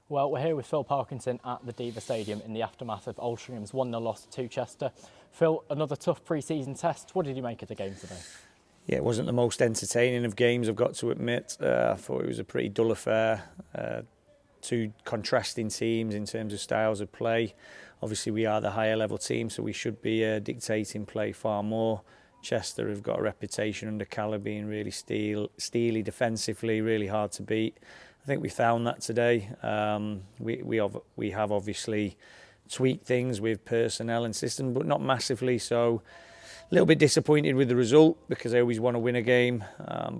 Well, we're here with Phil Parkinson at the Diva Stadium in the aftermath of Altringham's 1-0 loss to Chester. Phil, another tough pre-season test. What did you make of the game today? Yeah, it wasn't the most entertaining of games, I've got to admit. I thought it was a pretty dull affair. Two contrasting teams in terms of styles of play. Obviously, we are the higher level team, so we should be dictating play far more. Chester have got a reputation under Calla being really steely defensively, really hard to beat. I think we found that today. We have obviously tweaked things with personnel and system, but not massively. So a little bit disappointed with the result because I always want to win a game.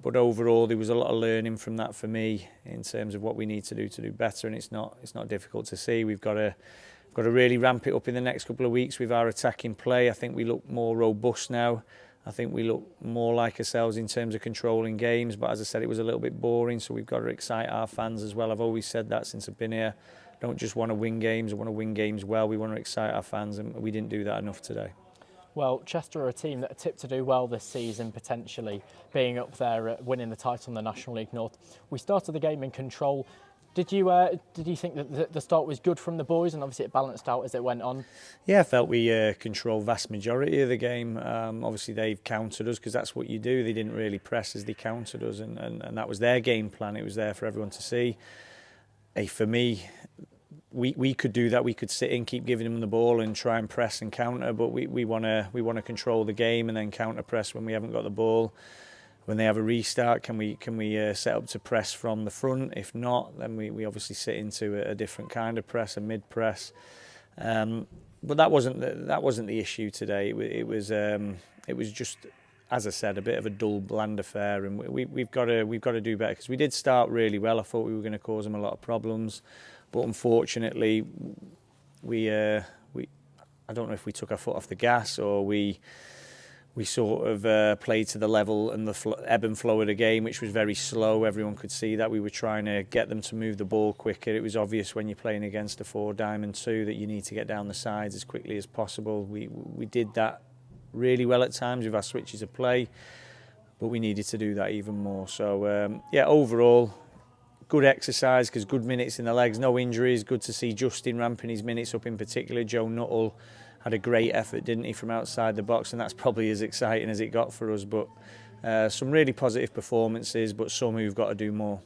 But overall, there was a lot of learning from that for me in terms of what we need to do better. And it's not difficult to see. We've got to really ramp it up in the next couple of weeks with our attacking play. I think we look more robust now. I think we look more like ourselves in terms of controlling games, but as I said, it was a little bit boring, so we've got to excite our fans as well. I've always said that since I've been here. I don't just want to win games, I want to win games well. We want to excite our fans, and we didn't do that enough today. Well, Chester are a team that are tipped to do well this season, potentially being up there winning the title in the National League North. We started the game in control. Did you think that the start was good from the boys, and obviously it balanced out as it went on? Yeah, I felt we controlled vast majority of the game. Obviously they've countered us because that's what you do. They didn't really press as they countered us, and that was their game plan. It was there for everyone to see. For me, we could do that. We could sit in, keep giving them the ball and try and press and counter, but we want to control the game and then counter press when we haven't got the ball. When they have a restart, can we set up to press from the front? If not, then we obviously sit into a different kind of press, a mid press. But that wasn't the issue today. It was just, as I said, a bit of a dull, bland affair, and we've got to do better because we did start really well. I thought we were going to cause them a lot of problems, but unfortunately, I don't know if we took our foot off the gas or we sort of played to the level and the ebb and flow of the game, which was very slow. Everyone could see that. We were trying to get them to move the ball quicker. It was obvious when you're playing against a 4-diamond 2 that you need to get down the sides as quickly as possible. We did that really well at times with our switches of play, but we needed to do that even more. So, yeah, overall, good exercise because good minutes in the legs, no injuries. Good to see Justin ramping his minutes up in particular. Joe Nuttle had a great effort, didn't he, from outside the box, and that's probably as exciting as it got for us. But some really positive performances, but some who've got to do more.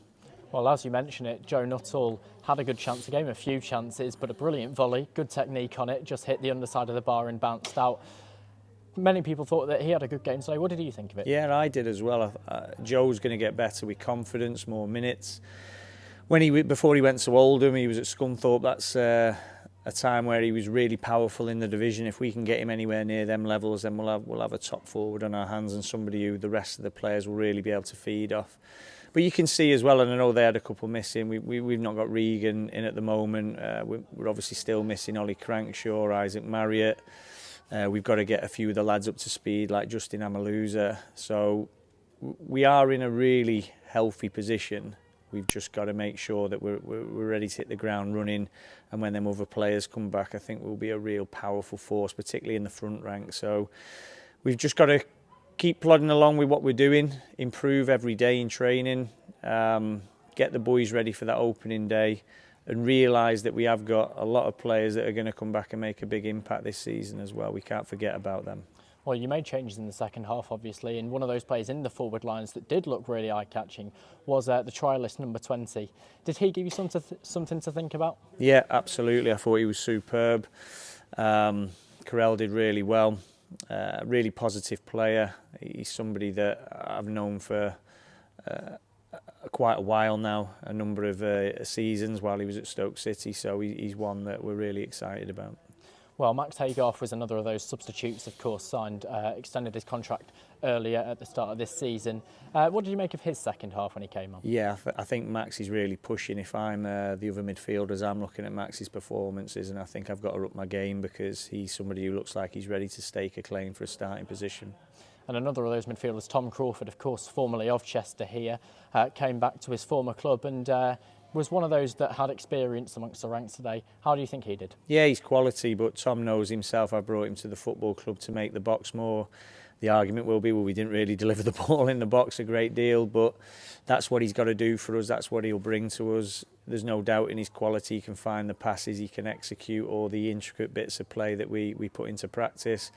Well, as you mentioned it, Joe Nuttle had a good chance, a few chances, but a brilliant volley, good technique on it, just hit the underside of the bar and bounced out. Many people thought that he had a good game today. What did you think of it? Yeah, I did as well. Joe's going to get better with confidence, more minutes. Before he went to Oldham, he was at Scunthorpe. That's a time where he was really powerful in the division. If we can get him anywhere near them levels, then we'll have a top forward on our hands and somebody who the rest of the players will really be able to feed off. But you can see as well, and I know they had a couple missing. We've not got Regan in at the moment. We're obviously still missing Ollie Crankshaw, Isaac Marriott. We've got to get a few of the lads up to speed, like Justin Amaluza. So we are in a really healthy position. We've just got to make sure that we're ready to hit the ground running, and when them other players come back, I think we'll be a real powerful force, particularly in the front rank. So we've just got to keep plodding along with what we're doing, improve every day in training, get the boys ready for that opening day, and realise that we have got a lot of players that are going to come back and make a big impact this season as well. We can't forget about them. Well, you made changes in the second half, obviously, and one of those players in the forward lines that did look really eye-catching was the trialist number 20. Did he give you something to think about? Yeah, absolutely. I thought he was superb. Carell did really well. Really positive player. He's somebody that I've known for quite a while now, a number of seasons while he was at Stoke City, so he's one that we're really excited about. Well, Max Tuff was another of those substitutes, of course, signed, extended his contract earlier at the start of this season. What did you make of his second half when he came on? Yeah, I think Max is really pushing. If I'm the other midfielders, I'm looking at Max's performances, and I think I've got to up my game because he's somebody who looks like he's ready to stake a claim for a starting position. And another of those midfielders, Tom Crawford, of course, formerly of Chester here, came back to his former club and was one of those that had experience amongst the ranks today. How do you think he did? Yeah, he's quality, but Tom knows himself. I brought him to the football club to make the box more. The argument will be, well, we didn't really deliver the ball in the box a great deal, but that's what he's got to do for us. That's what he'll bring to us. there's no doubt in his quality. He can find the passes, he can execute all the intricate bits of play that we put into practice.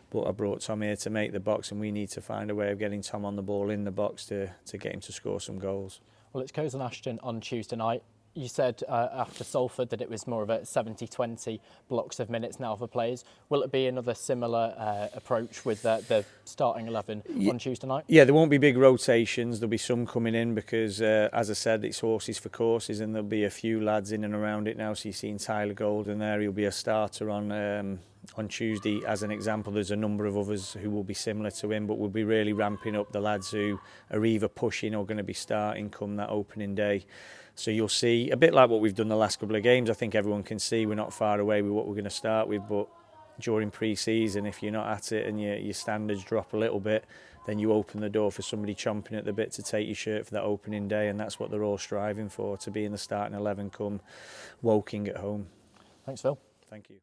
But I brought Tom here to make the box, and we need to find a way of getting Tom on the ball in the box to get him to score some goals. Well, it's Coes and Ashton on Tuesday night. You said after Salford that it was more of a 70-20 blocks of minutes now for players. Will it be another similar approach with the starting 11 on Tuesday night? Yeah, there won't be big rotations. There'll be some coming in because, as I said, it's horses for courses, and there'll be a few lads in and around it now. So you've seen Tyler Golden there. He'll be a starter on Tuesday as an example. There's a number of others who will be similar to him, but we'll be really ramping up the lads who are either pushing or going to be starting come that opening day. So you'll see, a bit like what we've done the last couple of games, I think everyone can see we're not far away with what we're going to start with, but during pre-season, if you're not at it and your standards drop a little bit, then you open the door for somebody chomping at the bit to take your shirt for that opening day, and that's what they're all striving for, to be in the starting 11 come Woking at home. Thanks, Phil. Thank you.